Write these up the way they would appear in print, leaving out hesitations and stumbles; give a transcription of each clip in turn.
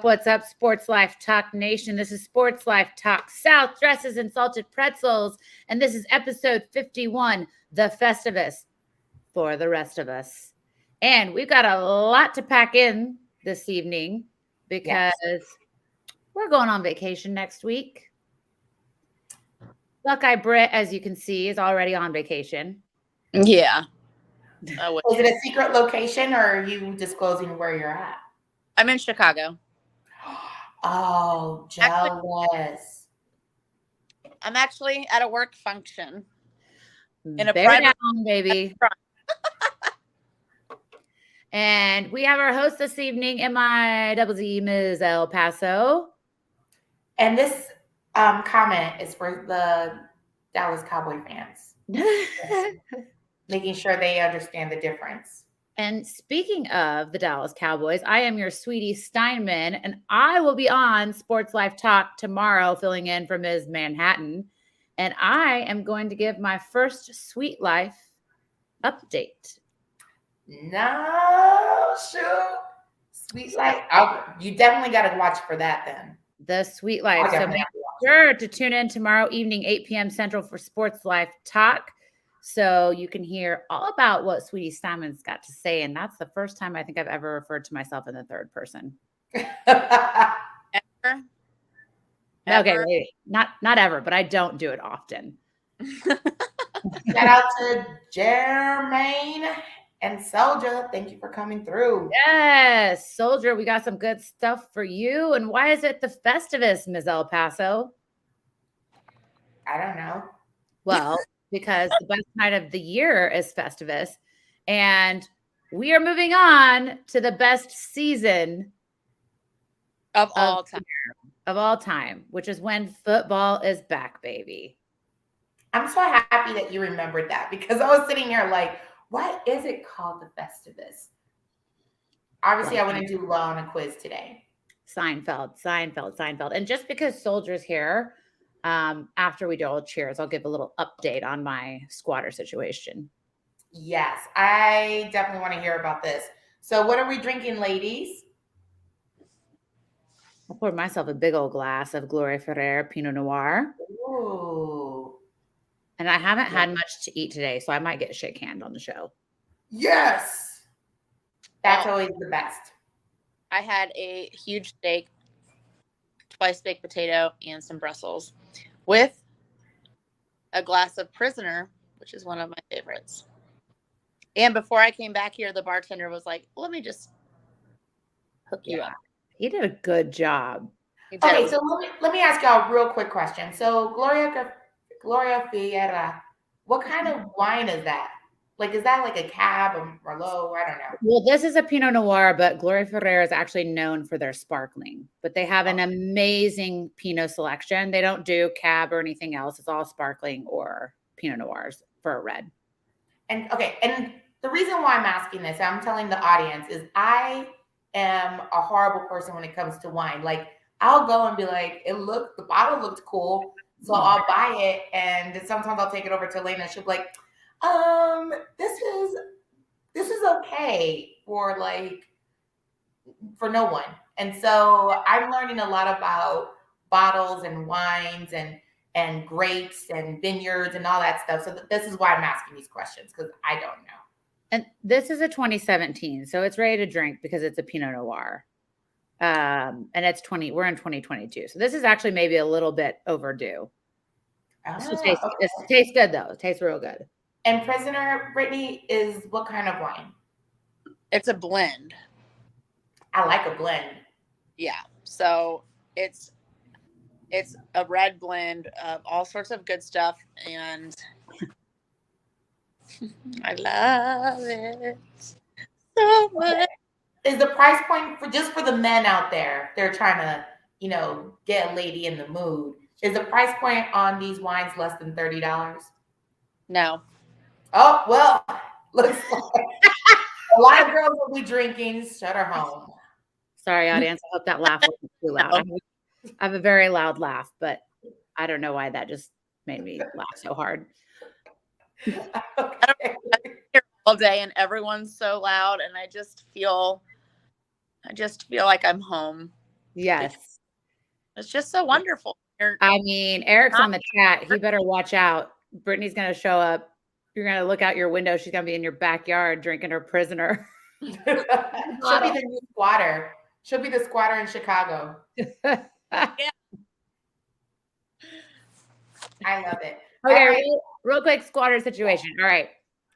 What's up, Sports Life Talk Nation? This is Sports Life Talk South, dresses and salted pretzels, and this is episode 51, the Festivus for the rest of us. And we've got a lot to pack in this evening because we're going on vacation next week. Buckeye Britt, as you can see, is already on vacation. Yeah. Is it a secret location, or are you disclosing where you're at? I'm in Chicago. Oh, jealous. I'm actually at a work function in a Bear private down, baby. And we have our host this evening, MIZZ Mizz El Paso. And this comment is for the Dallas Cowboy fans. Making sure they understand the difference. And speaking of the Dallas Cowboys, I am your Suitie Steinman, and I will be on Sports Life Talk tomorrow, filling in for Ms. Manhattan. And I am going to give my first Sweet Life update. No, shoot. Sweet Life. You definitely got to watch for that then. The Sweet Life. So make sure to tune in tomorrow evening, 8 p.m. Central for Sports Life Talk. So you can hear all about what Suitie Steinman's got to say. And that's the first time I think I've ever referred to myself in the third person. Ever? Okay, maybe. Not ever, but I don't do it often. Shout out to Jermaine and Soldier. Thank you for coming through. Yes, Soldier, we got some good stuff for you. And why is it the Festivus, Ms. El Paso? I don't know. Well, because the best night of the year is Festivus. And we are moving on to the best season of all time, which is when football is back, baby. I'm so happy that you remembered that, because I was sitting here like, what is it called, the Festivus? Obviously, I wouldn't do well on a quiz today. Seinfeld. And just because Soldier's here, after we do all cheers, I'll give a little update on my squatter situation. Yes, I definitely want to hear about this. So what are we drinking, ladies? I poured myself a big old glass of Gloria Ferrer Pinot Noir. Ooh. And I haven't had much to eat today, so I might get shake hand on the show. Yes. That's always the best. I had a huge steak, twice baked potato, and some Brussels with a glass of Prisoner, which is one of my favorites. And before I came back here, the bartender was like, let me just hook you up. He did a good job. Okay, so let me ask y'all a real quick question. So Gloria Ferreira, what kind of wine is that? Like, is that like a Cab or Merlot? I don't know. Well, this is a Pinot Noir, but Gloria Ferrer is actually known for their sparkling. But they have an amazing Pinot selection. They don't do Cab or anything else. It's all sparkling or Pinot Noirs for a red. And the reason why I'm asking this, I'm telling the audience, is I am a horrible person when it comes to wine. Like, I'll go and be like, the bottle looked cool, so I'll buy it, and sometimes I'll take it over to Elena, and she'll be like, this is okay for no one. And so I'm learning a lot about bottles and wines and grapes and vineyards and all that stuff. So this is why I'm asking these questions, because I don't know. And this is a 2017, so it's ready to drink because it's a Pinot Noir. And we're in 2022. So this is actually maybe a little bit overdue. It tastes good though. It tastes real good. And Prisoner, Brittany, is what kind of wine? It's a blend. I like a blend. Yeah. So it's a red blend of all sorts of good stuff, and I love it so much. Is the price point for the men out there? They're trying to get a lady in the mood. Is the price point on these wines less than $30? No. Oh, well, looks like a lot of girls will be drinking. Shut her home. Sorry, audience. I hope that laugh wasn't too loud. I have a very loud laugh, but I don't know why that just made me laugh so hard. Okay. Here all day and everyone's so loud, and I just feel like I'm home. Yes. It's just so wonderful. I mean, Eric's on the chat. He better watch out. Brittany's going to show up. You're going to look out your window. She's going to be in your backyard drinking her prisoner. She'll be the new squatter. She'll be the squatter in Chicago. Yeah. I love it. Okay, All right. real quick squatter situation. All right.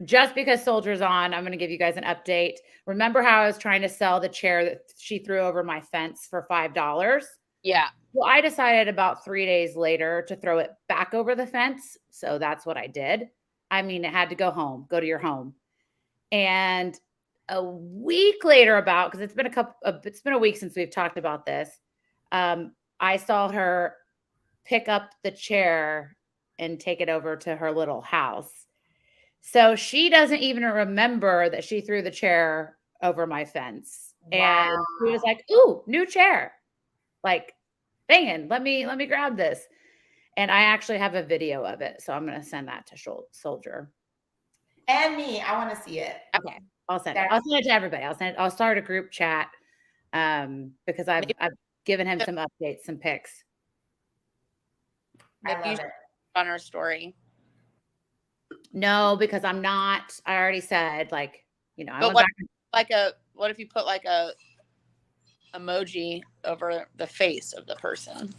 Just because Soldier's on, I'm going to give you guys an update. Remember how I was trying to sell the chair that she threw over my fence for $5? Yeah. Well, I decided about 3 days later to throw it back over the fence. So that's what I did. I mean, it had to go home, go to your home. And a week later because it's been a week since we've talked about this. I saw her pick up the chair and take it over to her little house. So she doesn't even remember that she threw the chair over my fence. Wow. And she was like, "Ooh, new chair." Like, banging, let me grab this. And I actually have a video of it. So I'm going to send that to Soldier. And me. I want to see it. Okay. I'll send it. I'll send it to everybody. I'll start a group chat because I've given him some updates, some pics. I love it. On our story. No, because I'm not. I already said, like, I But went back. What if you put like a emoji over the face of the person?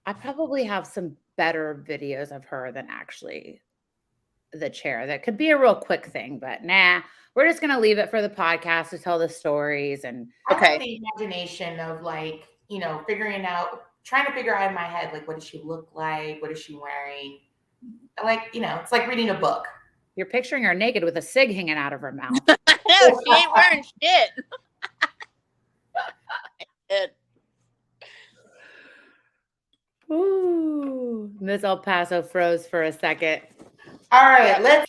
I probably have some better videos of her than actually the chair. That could be a real quick thing, but nah, we're just gonna leave it for the podcast to tell the stories. And I like the imagination of trying to figure out in my head, like, what does she look like? What is she wearing? Like, it's like reading a book. You're picturing her naked with a cig hanging out of her mouth. She ain't wearing shit. Ooh, Miss El Paso froze for a second. All right,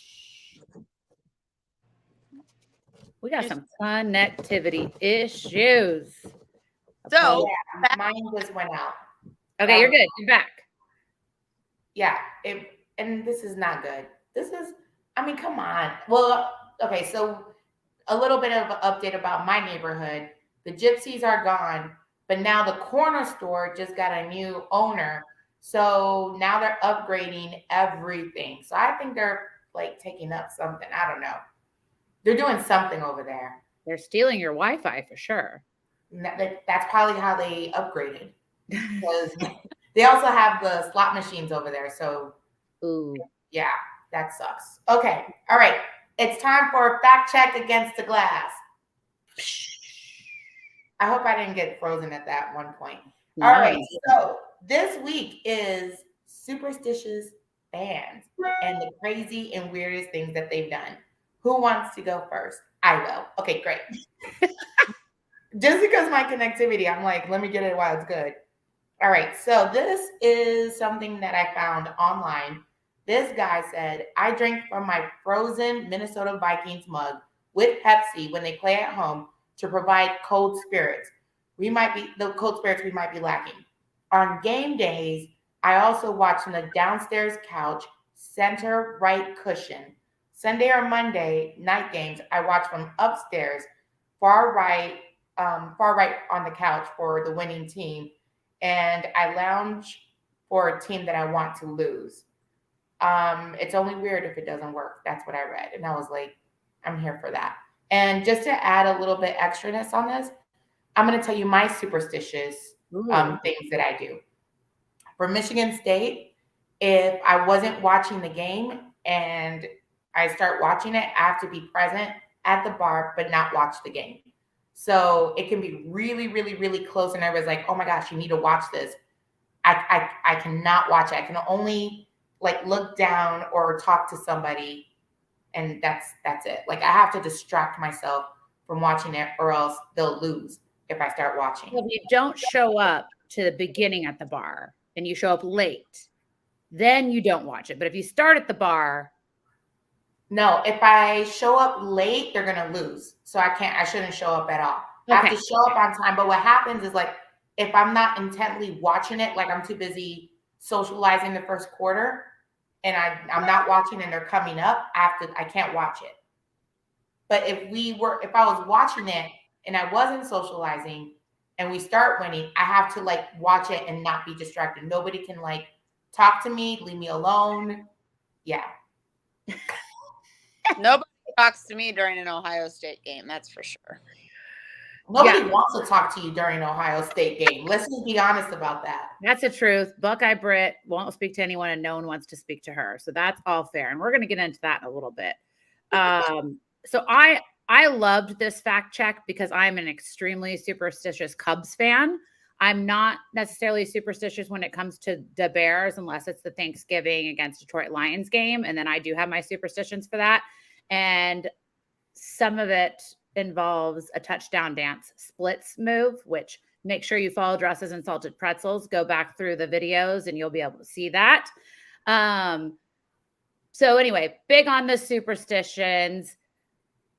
we got some connectivity issues. So mine just went out. Okay, you're good. You're back. Yeah, and this is not good. Come on. Well, okay, so a little bit of an update about my neighborhood. The gypsies are gone, but now the corner store just got a new owner. So now they're upgrading everything. So I think they're like taking up something. I don't know. They're doing something over there. They're stealing your Wi-Fi for sure. That's probably how they upgraded. Because they also have the slot machines over there. So, ooh, yeah, that sucks. Okay. All right. It's time for fact check against the glass. I hope I didn't get frozen at that one point. No. All right. So this week is Superstitious Fans and the crazy and weirdest things that they've done. Who wants to go first? I will. Okay, great. Just because my connectivity, I'm like, let me get it while it's good. All right. So this is something that I found online. This guy said, I drink from my frozen Minnesota Vikings mug with Pepsi when they play at home to provide cold spirits. The cold spirits we might be lacking. On game days, I also watch from the downstairs couch, center right cushion. Sunday or Monday night games, I watch from upstairs, far right on the couch for the winning team. And I lounge for a team that I want to lose. It's only weird if it doesn't work. That's what I read. And I was like, I'm here for that. And just to add a little bit extraness on this, I'm going to tell you my superstitious things that I do. For Michigan State, if I wasn't watching the game and I start watching it, I have to be present at the bar, but not watch the game. So it can be really, really, really close. And everybody's like, oh my gosh, you need to watch this. I cannot watch it. I can only like look down or talk to somebody. And that's it. Like I have to distract myself from watching it or else they'll lose. if I start watching. Well, if you don't show up to the beginning at the bar and you show up late, then you don't watch it. But if you start at the bar. No, if I show up late, they're going to lose. So I shouldn't show up at all. I have to show up on time. But what happens is, like, if I'm not intently watching it, like I'm too busy socializing the first quarter and I'm not watching and they're coming up, I can't watch it. But if I was watching it and I wasn't socializing and we start winning, I have to like watch it and not be distracted. Nobody can like talk to me, leave me alone. Yeah. Nobody talks to me during an Ohio State game, that's for sure. Nobody wants to talk to you during an Ohio State game. Let's just be honest about that. That's the truth. Buckeye Britt won't speak to anyone and no one wants to speak to her. So that's all fair. And we're going to get into that in a little bit. So I loved this fact check because I'm an extremely superstitious Cubs fan. I'm not necessarily superstitious when it comes to the Bears, unless it's the Thanksgiving against Detroit Lions game. And then I do have my superstitions for that. And some of it involves a touchdown dance splits move, which make sure you follow Dresses and Salted Pretzels. Go back through the videos and you'll be able to see that. So anyway, big on the superstitions.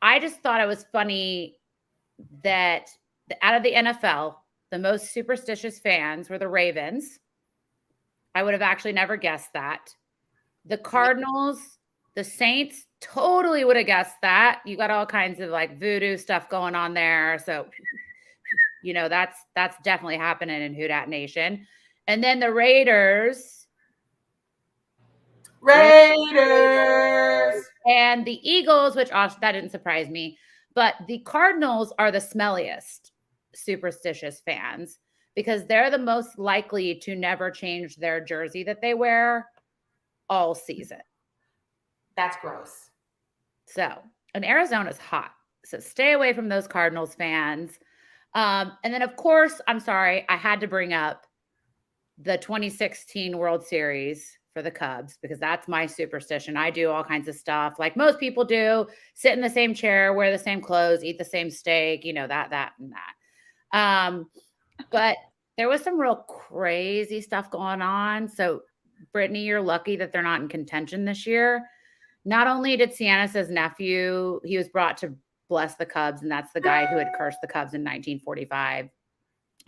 I just thought it was funny that out of the NFL, the most superstitious fans were the Ravens. I would have actually never guessed that. The Cardinals, the Saints, totally would have guessed that. You got all kinds of like voodoo stuff going on there. So, you know, that's definitely happening in Houdat Nation. And then the Raiders. And the Eagles, which that didn't surprise me. But the Cardinals are the smelliest superstitious fans because they're the most likely to never change their jersey that they wear all season. That's gross. So, and Arizona's hot. So stay away from those Cardinals fans. And then, of course, I'm sorry, I had to bring up the 2016 World Series for the Cubs because that's my superstition. I do all kinds of stuff like most people do, sit in the same chair, wear the same clothes, eat the same steak, you know, that, and that. But there was some real crazy stuff going on. So Brittany, you're lucky that they're not in contention this year. Not only did Cianis's nephew, he was brought to bless the Cubs, and that's the guy who had cursed the Cubs in 1945,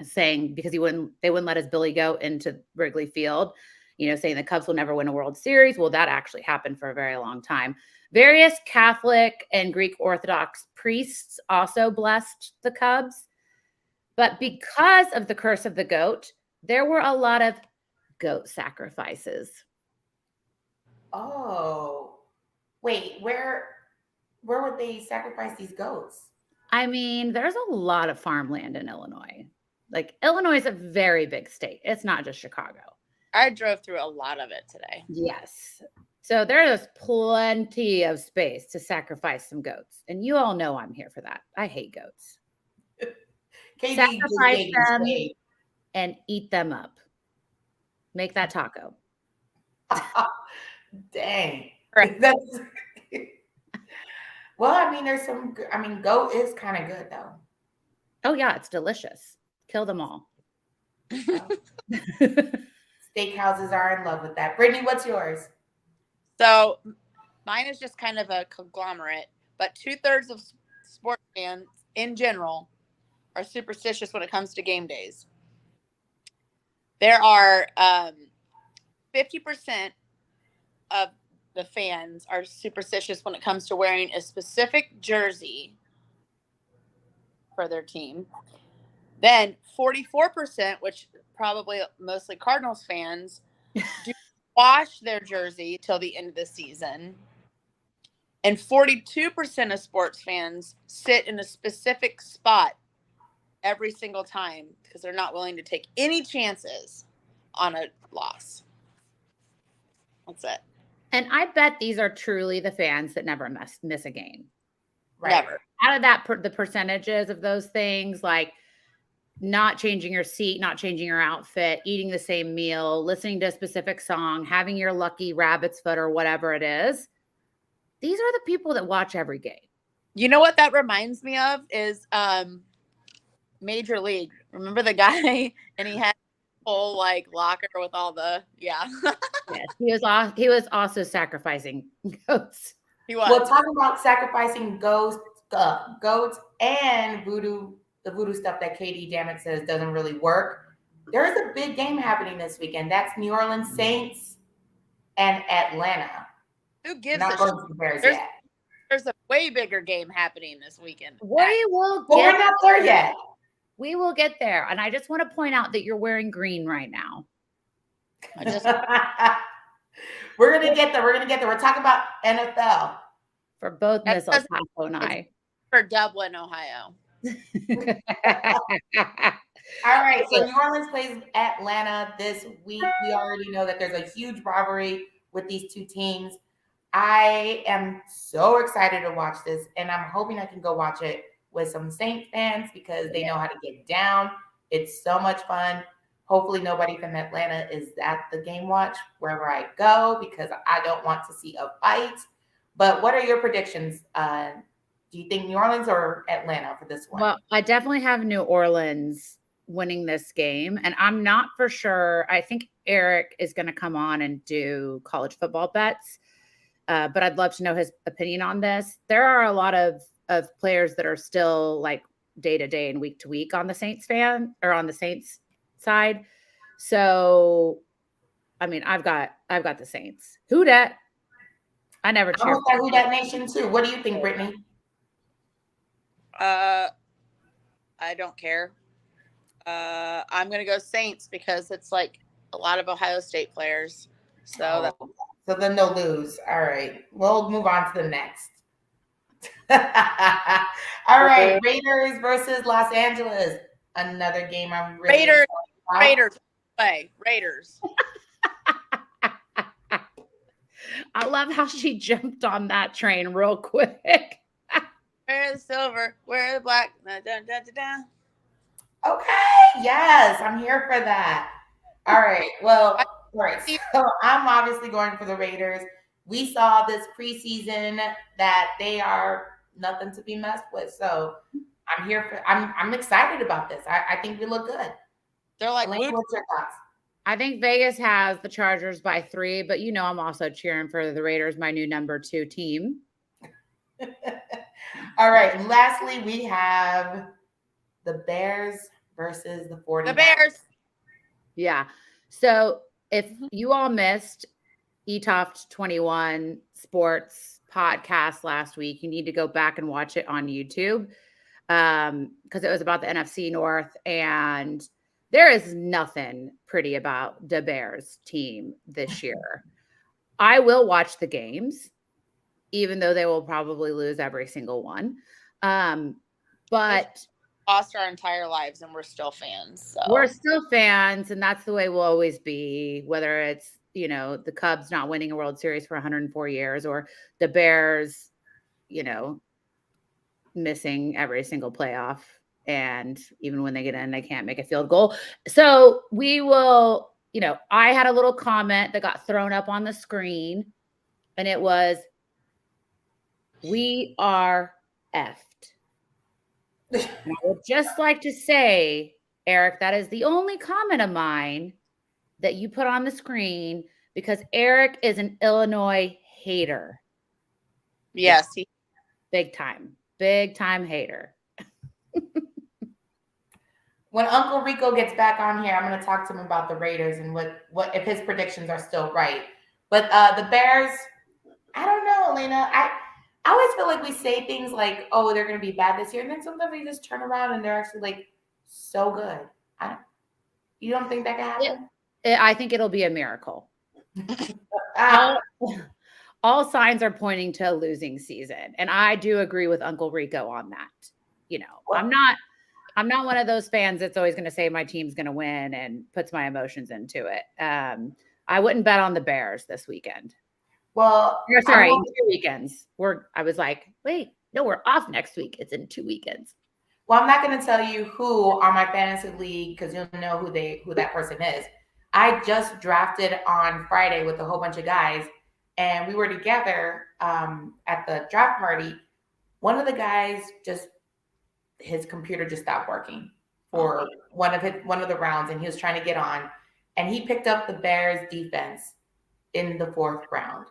saying because they wouldn't let his Billy go into Wrigley Field, you know, saying the Cubs will never win a World Series. Well, that actually happened for a very long time. Various Catholic and Greek Orthodox priests also blessed the Cubs. But because of the curse of the goat, there were a lot of goat sacrifices. Oh, wait, where would they sacrifice these goats? I mean, there's a lot of farmland in Illinois. Like, Illinois is a very big state. It's not just Chicago. I drove through a lot of it today. Yes. So there's plenty of space to sacrifice some goats. And you all know I'm here for that. I hate goats. Sacrifice them and eat them up. Make that taco. Dang. That's well, I mean, goat is kind of good though. Oh yeah, it's delicious. Kill them all. Steakhouses are in love with that. Brittany, what's yours? So mine is just kind of a conglomerate, but 2/3 of sports fans in general are superstitious when it comes to game days. There are 50% of the fans are superstitious when it comes to wearing a specific jersey for their team. Then 44%, which probably mostly Cardinals fans, do wash their jersey till the end of the season. And 42% of sports fans sit in a specific spot every single time because they're not willing to take any chances on a loss. That's it. And I bet these are truly the fans that never miss a game. Right. Never. Out of that, the percentages of those things, like not changing your seat, not changing your outfit, eating the same meal, listening to a specific song, having your lucky rabbit's foot or whatever it is. These are the people that watch every game. You know what that reminds me of is Major League. Remember the guy, and he had a whole like locker with all the Yes, he was also sacrificing goats. He was. Well, talking about sacrificing goats and the voodoo stuff that Katie Dammit says doesn't really work. There's a big game happening this weekend. That's New Orleans Saints and Atlanta. Who gives Not a going shit? to the Bears There's- yet. There's a way bigger game happening this weekend. We will But we're get not there yet. We will get there. And I just want to point out that you're wearing green right now. We're gonna get there. We're talking about NFL. For both That's Miss El Paso and I. For Dublin, Ohio. All right, so New Orleans plays Atlanta this week. We already know that there's a huge rivalry with these two teams. I am so excited to watch this, and I'm hoping I can go watch it with some Saint fans because they know how to get down. It's so much fun. Hopefully nobody from Atlanta is at the game watch wherever I go because I don't want to see a fight. But what are your predictions? Do you think New Orleans or Atlanta for this one? Well, I definitely have New Orleans winning this game, and I'm not for sure. I think Eric is going to come on and do college football bets, but I'd love to know his opinion on this. There are a lot of players that are still like day to day and week to week on the Saints side. So, I mean, I've got the Saints. Who dat? I never cheer. I'm with that Nation too. What do you think, Brittany? I don't care. I'm gonna go Saints because it's like a lot of Ohio State players. So then they'll lose. All right. We'll move on to the next. All right. Raiders versus Los Angeles. Another game I'm really Raiders. I love how she jumped on that train real quick. Where the silver? Where the black? Da, da, da, da. Okay. Yes, I'm here for that. All right. Well, all right. So I'm obviously going for the Raiders. We saw this preseason that they are nothing to be messed with. So I'm excited about this. I think we look good. They're like, Elaine, what's your thoughts? I think Vegas has the Chargers by 3, but I'm also cheering for the Raiders, my new number 2 team. All right. Lastly, we have the Bears versus the 49ers. The Bears. Yeah. So if you all missed ETOFT 21 Sports podcast last week, you need to go back and watch it on YouTube because it was about the NFC North, and there is nothing pretty about the Bears team this year. I will watch the games, even though they will probably lose every single one. But lost our entire lives and we're still fans. So. We're still fans, and that's the way we'll always be, whether it's, the Cubs not winning a World Series for 104 years or the Bears, missing every single playoff. And even when they get in, they can't make a field goal. So we will, I had a little comment that got thrown up on the screen, and it was, "We are effed." And I would just like to say, Eric, that is the only comment of mine that you put on the screen because Eric is an Illinois hater. Yes. Big time hater. When Uncle Rico gets back on here, I'm going to talk to him about the Raiders and what if his predictions are still right. But the Bears, I don't know, Elena. I always feel like we say things like, "Oh, they're going to be bad this year," and then sometimes they just turn around and they're actually like so good. You don't think that can happen? I think it'll be a miracle. All signs are pointing to a losing season, and I do agree with Uncle Rico on that. I'm not one of those fans that's always going to say my team's going to win and puts my emotions into it. I wouldn't bet on the Bears this weekend. Well, sorry, 2 weekends. I was like, wait, no, we're off next week. It's in 2 weekends. Well, I'm not going to tell you who on my fantasy league because you'll know who that person is. I just drafted on Friday with a whole bunch of guys, and we were together at the draft party. One of the guys his computer just stopped working. for one of the rounds, and he was trying to get on, and he picked up the Bears defense in the 4th round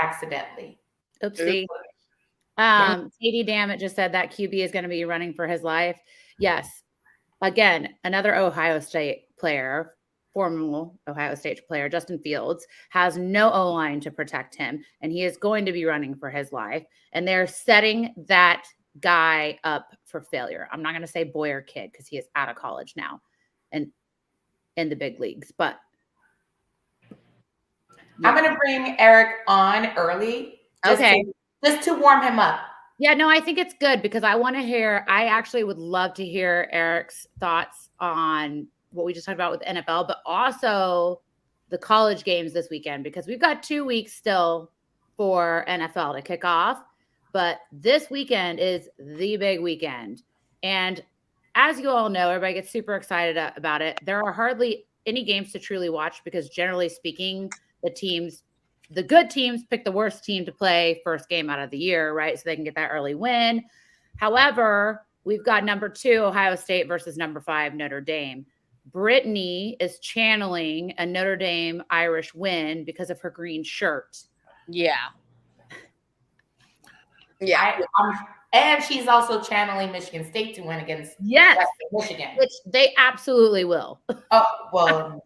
accidentally. Oopsie. Katie Dammit just said that QB is going to be running for his life. Yes. Again, another Ohio State player, former Ohio State player, Justin Fields, has no O-line to protect him, and he is going to be running for his life. And they're setting that guy up for failure. I'm not going to say boy or kid because he is out of college now and in the big leagues. But I'm going to bring Eric on early. Just to warm him up. Yeah, no, I think it's good because I actually would love to hear Eric's thoughts on what we just talked about with NFL, but also the college games this weekend, because we've got 2 weeks still for NFL to kick off. But this weekend is the big weekend. And as you all know, everybody gets super excited about it. There are hardly any games to truly watch because generally speaking, the good teams pick the worst team to play first game out of the year, right? So they can get that early win. However, we've got number 2, Ohio State versus number 5, Notre Dame. Brittany is channeling a Notre Dame Irish win because of her green shirt. Yeah. And she's also channeling Michigan State to win against Michigan. Which they absolutely will. Oh, well.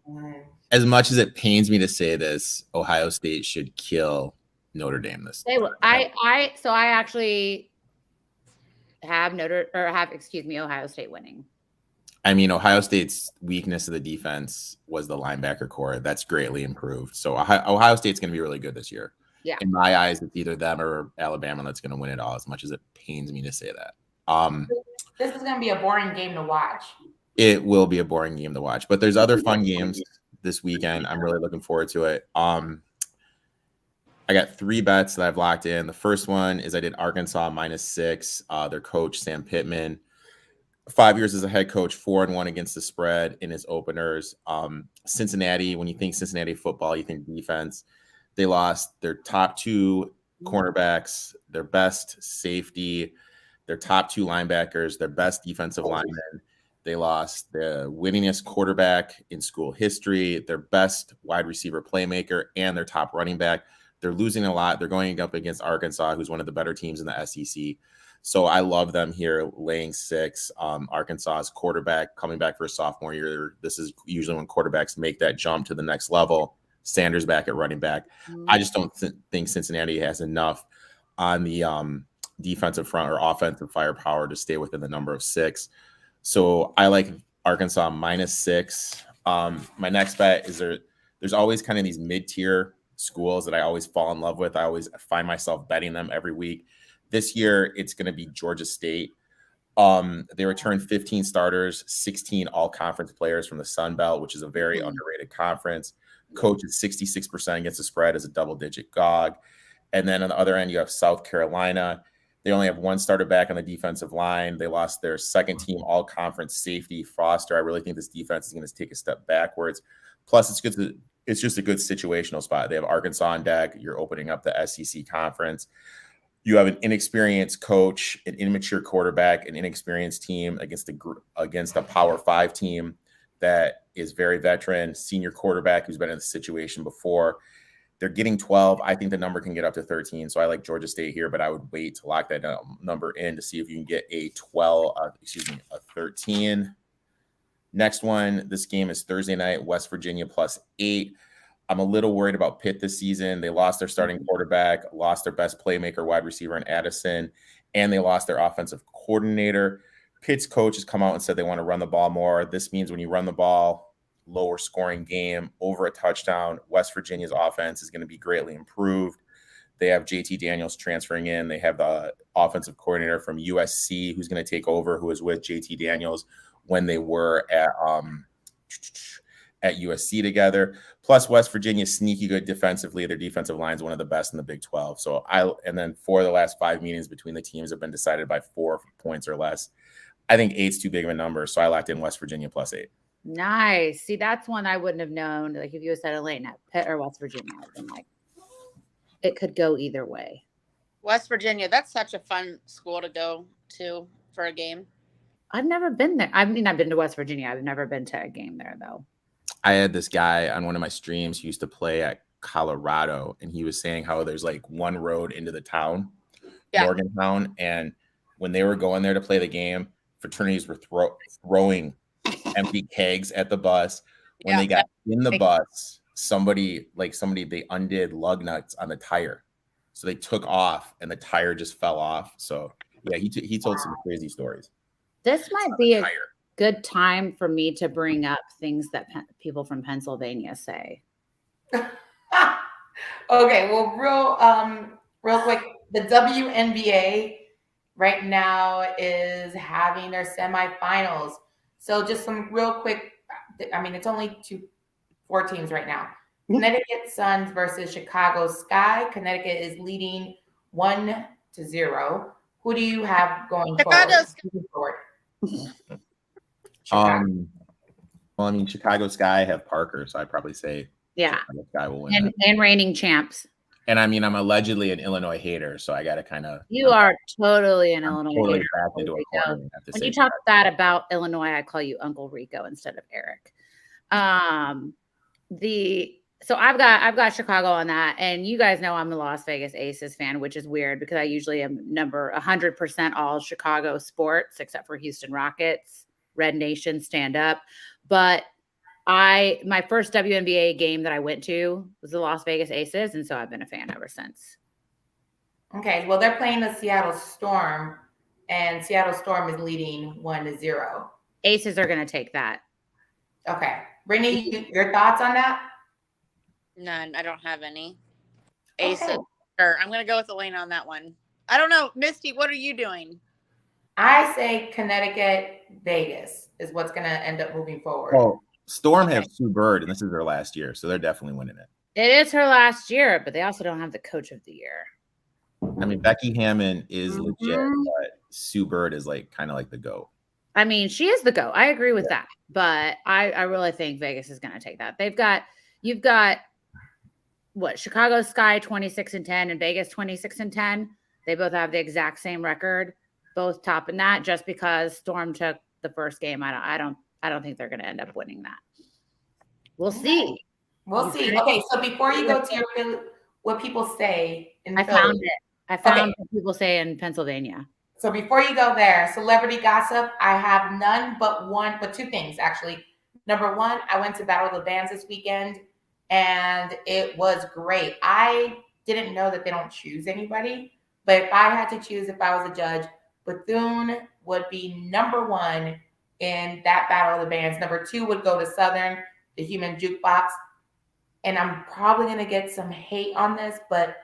As much as it pains me to say this, Ohio State should kill Notre Dame this. They will. I actually have Ohio State winning. I mean, Ohio State's weakness of the defense was the linebacker core. That's greatly improved. So Ohio State's going to be really good this year. Yeah. In my eyes, it's either them or Alabama that's going to win it all, as much as it pains me to say that. This is going to be a boring game to watch. It will be a boring game to watch, but there's other fun games this weekend. I'm really looking forward to it. I got 3 bets that I've locked in. The first one is I did Arkansas -6. Their coach, Sam Pittman, 5 years as a head coach, 4-1 against the spread in his openers. Cincinnati, when you think Cincinnati football, you think defense. They lost their top 2 cornerbacks, their best safety, their top 2 linebackers, their best defensive linemen. They lost the winningest quarterback in school history, their best wide receiver playmaker, and their top running back. They're losing a lot. They're going up against Arkansas, who's one of the better teams in the SEC. So I love them here laying 6. Arkansas's quarterback coming back for a sophomore year. This is usually when quarterbacks make that jump to the next level. Sanders back at running back. I just don't think Cincinnati has enough on the defensive front or offensive firepower to stay within the number of 6. So I like Arkansas -6. My next bet is there's always kind of these mid-tier schools that I always fall in love with. I always find myself betting them every week. This year, it's going to be Georgia State. They returned 15 starters, 16 all-conference players from the Sun Belt, which is a very underrated conference. Coach is 66% against the spread as a double-digit GOG. And then on the other end, you have South Carolina. They only have 1 starter back on the defensive line. They lost their second-team all-conference safety, Foster. I really think this defense is going to take a step backwards. Plus, it's just a good situational spot. They have Arkansas on deck. You're opening up the SEC conference. You have an inexperienced coach, an immature quarterback, an inexperienced team against a Power 5 team that is very veteran, senior quarterback who's been in the situation before. They're getting 12. I think the number can get up to 13. So I like Georgia State here, but I would wait to lock that number in to see if you can get a 13. Next one, this game is Thursday night, West Virginia +8. I'm a little worried about Pitt this season. They lost their starting quarterback, lost their best playmaker, wide receiver in Addison, and they lost their offensive coordinator. Pitt's coach has come out and said they want to run the ball more. This means when you run the ball, lower scoring game, over a touchdown, West Virginia's offense is going to be greatly improved. They have JT Daniels transferring in. They have the offensive coordinator from USC who's going to take over, who was with JT Daniels when they were at USC together. Plus, West Virginia sneaky good defensively. Their defensive line is one of the best in the Big 12. And then 4 of the last 5 meetings between the teams have been decided by 4 points or less. I think 8's too big of a number, so I locked in West Virginia +8. Nice. See, that's one I wouldn't have known. Like if you had said Atlanta, Pitt or West Virginia, I'd been like, it could go either way. West Virginia, that's such a fun school to go to for a game. I've never been there. I mean, I've been to West Virginia. I've never been to a game there though. I had this guy on one of my streams who used to play at Colorado, and he was saying how there's like one road into the town, Morgantown, and when they were going there to play the game, fraternities were throwing empty kegs at the bus. When they got in the bus, somebody they undid lug nuts on the tire, so they took off and the tire just fell off. So yeah, he told some crazy stories. This might be a good time for me to bring up things that people from Pennsylvania say. Okay, well, real quick, the WNBA right now is having their semifinals. So just some real quick, I mean, it's only 4 teams right now. Connecticut Suns versus Chicago Sky. Connecticut is leading 1-0. Who do you have going forward? Well, I mean, Chicago Sky have Parker, so I'd probably say Chicago Sky will win. And reigning champs. And I mean, I'm allegedly an Illinois hater, so I got to kind of. You are totally an Illinois hater. Into a corner, when you talk that about Illinois, I call you Uncle Rico instead of Eric. So I've got Chicago on that, and you guys know I'm a Las Vegas Aces fan, which is weird because I usually am number 100% all Chicago sports except for Houston Rockets, Red Nation, stand up. But my first WNBA game that I went to was the Las Vegas Aces, and so I've been a fan ever since. Okay, well, they're playing the Seattle Storm, and Seattle Storm is leading 1-0. Aces are going to take that. Okay. Brittany, your thoughts on that? None. I don't have any. Aces. Okay. Sure. I'm going to go with Elena on that one. I don't know. Misty, what are you doing? I say Connecticut, Vegas is what's going to end up moving forward. Oh, Storm have Sue Bird, and this is their last year, so they're definitely winning it. It is her last year, but they also don't have the coach of the year. I mean, Becky Hammond is legit, but Sue Bird is kind of like the GOAT. I mean, she is the GOAT. I agree with that, but I really think Vegas is going to take that. You've got what, Chicago Sky 26-10 and Vegas 26-10. They both have the exact same record, both topping that. Just because Storm took the first game, I don't think they're going to end up winning that. We'll see. We'll see. Okay, so before you go to your what people say in Philly, found it. I found what people say in Pennsylvania. So before you go there, celebrity gossip, I have none but 2 things actually. Number 1, I went to Battle of the Bands this weekend, and it was great. I didn't know that they don't choose anybody, but if I had to choose, if I was a judge, Bethune would be number 1 in that Battle of the Bands. Number 2 would go to Southern, the Human Jukebox. And I'm probably going to get some hate on this, but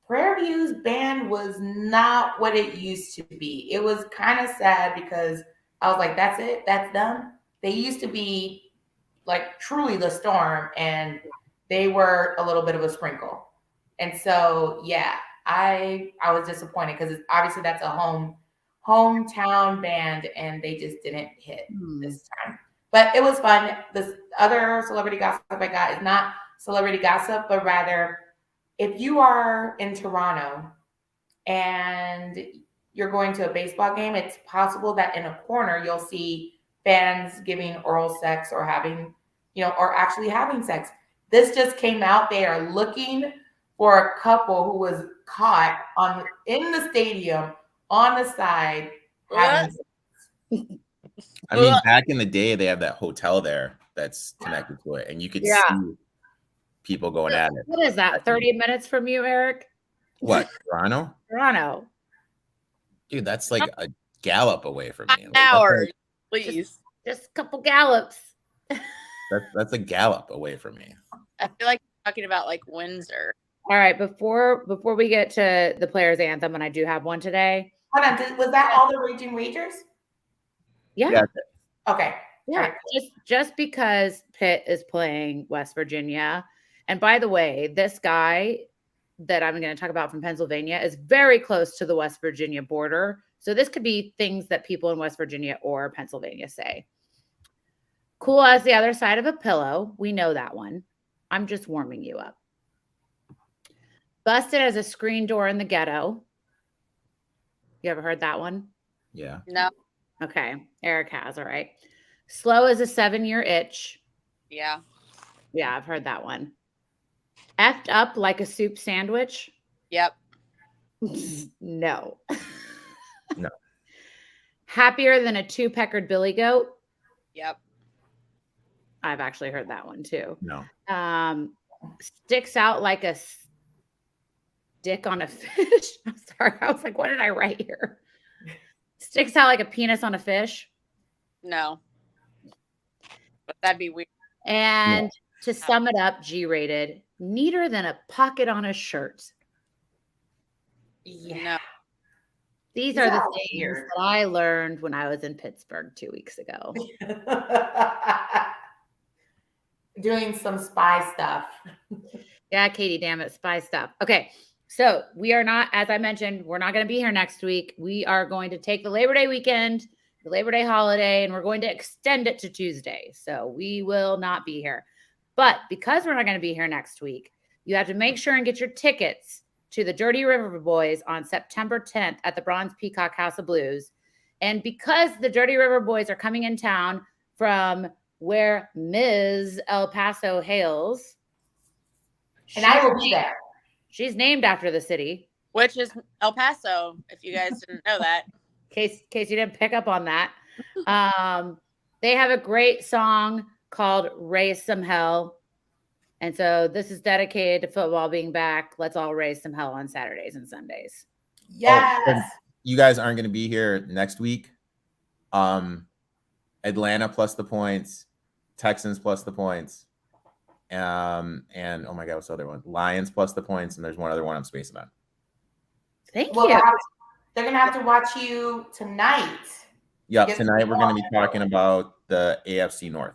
Prairie View's band was not what it used to be. It was kind of sad because I was like, that's it? That's done? They used to be like truly the Storm, and they were a little bit of a sprinkle. And so, yeah, I was disappointed because obviously that's a hometown band, and they just didn't hit this time. But it was fun. This other celebrity gossip I got is not celebrity gossip, but rather if you are in Toronto and you're going to a baseball game, it's possible that in a corner you'll see fans giving oral sex or having, or actually having sex. This just came out. They are looking for a couple who was caught in the stadium on the side having sex. I mean, back in the day, they have that hotel there that's connected to it, and you could see people going at it. What is that? 30 minutes from you, Eric? What, Toronto? Toronto. Dude, that's like a gallop away from me. Hours, please. Just a couple gallops. That's a gallop away from me. I feel like you're talking about like Windsor. All right, before we get to the Players Anthem, and I do have one today. Hold on, was that all the Raging Ragers? Yeah. Okay. Yeah. Right. Just because Pitt is playing West Virginia. And by the way, this guy that I'm going to talk about from Pennsylvania is very close to the West Virginia border. So this could be things that people in West Virginia or Pennsylvania say. Cool as the other side of a pillow. We know that one. I'm just warming you up. Busted as a screen door in the ghetto. You ever heard that one? Yeah. No. Okay. Eric has. All right. Slow as a 7-year itch. Yeah. Yeah, I've heard that one. Effed up like a soup sandwich. Yep. No. No. Happier than a 2-peckered billy goat. Yep. I've actually heard that one too. No. Sticks out like a stick on a fish. I'm sorry. I was like, what did I write here? Sticks out like a penis on a fish. No. But that'd be weird. And to sum it up, G-rated, neater than a pocket on a shirt. Yeah. No. These are the all things weird. that I learned when I was in Pittsburgh 2 weeks ago. Doing some spy stuff. Yeah, Katie, damn it, spy stuff. Okay, so we are not, as I mentioned, we're not going to be here next week. We are going to take the Labor Day weekend, the Labor Day holiday, and we're going to extend it to Tuesday. So we will not be here. But because we're not going to be here next week, you have to make sure and get your tickets to the Dirty River Boys on September 10th at the Bronze Peacock House of Blues. And because the Dirty River Boys are coming in town from where Mizz El Paso hails, And I will be there. she's named after the city. Which is El Paso, if you guys didn't know that. In case you didn't pick up on that. They have a great song called Raise Some Hell. And so this is dedicated to football being back. Let's all raise some hell on Saturdays and Sundays. Yes. Oh, you guys aren't going to be here next week. Atlanta plus the points, Texans plus the points, and oh my God, what's the other one? Lions plus the points, and there's one other one I'm spacing on. Thank Well, you. they're going to have to watch you tonight. Yep, Yes, tonight we're going to be we are. talking about the AFC North.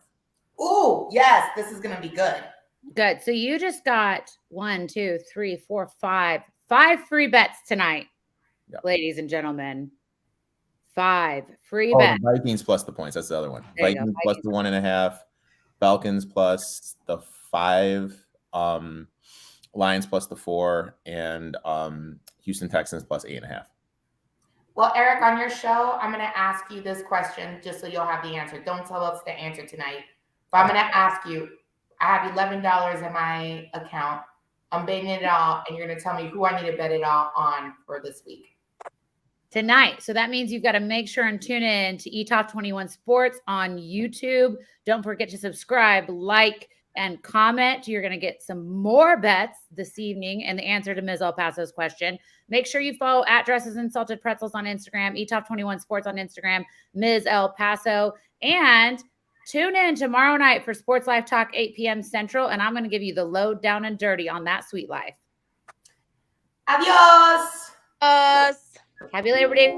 Oh, yes. This is going to be good. Good. So you just got 1, 2, 3, 4, 5 free bets tonight, Yep. ladies and gentlemen. 5 free Oh, bets. the Vikings plus the points. That's the other one. There you go, Vikings plus the 1.5, Falcons plus the 5, Lions plus the 4, and Houston Texans plus 8.5. Well, Eric, on your show, I'm going to ask you this question just so you'll have the answer. Don't tell us the answer tonight. But I'm going to ask you, I have $11 in my account. I'm betting it all, and you're going to tell me who I need to bet it all on for this week. Tonight. So that means you've got to make sure and tune in to eTop 21 Sports on YouTube. Don't forget to subscribe, like, and comment. You're going to get some more bets this evening and the answer to Ms. El Paso's question. Make sure you follow at Dresses and Salted Pretzels on Instagram, eTop 21 Sports on Instagram, Ms. El Paso, and tune in tomorrow night for Sports Life Talk, 8 p.m. Central, and I'm going to give you the low, down, and dirty on that sweet life. Adios. Happy Labor Day.